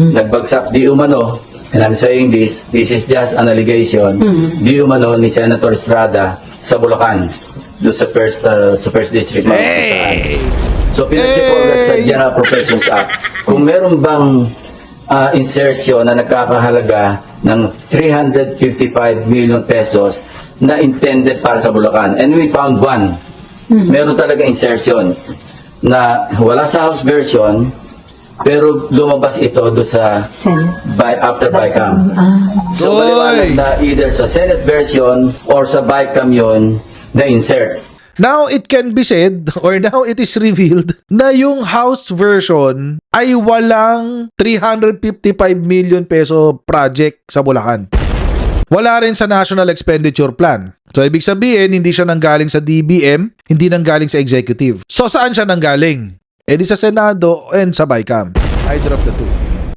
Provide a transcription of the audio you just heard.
nagbagsak di umano, and I'm saying this is just an allegation, di umano ni Senator Estrada sa Bulacan, doon sa first district. So pinacheck ko agad sa General Professions Act kung meron bang insertion na nagkakahalaga ng 355 million pesos na intended para sa Bulacan. And we found one. Meron talaga insertion na wala sa House version, pero lumabas ito do sa after BICAM. So maliwanag na either sa Senate version or sa BICAM yun na insert. Now it can be said, or now it is revealed, na yung House version ay walang 355 million peso project sa Bulacan. Wala rin sa National Expenditure Plan. So ibig sabihin, hindi siya nanggaling sa DBM, hindi nanggaling sa Executive. So saan siya nanggaling? Di sa Senado and sa BICAM. Either of the two.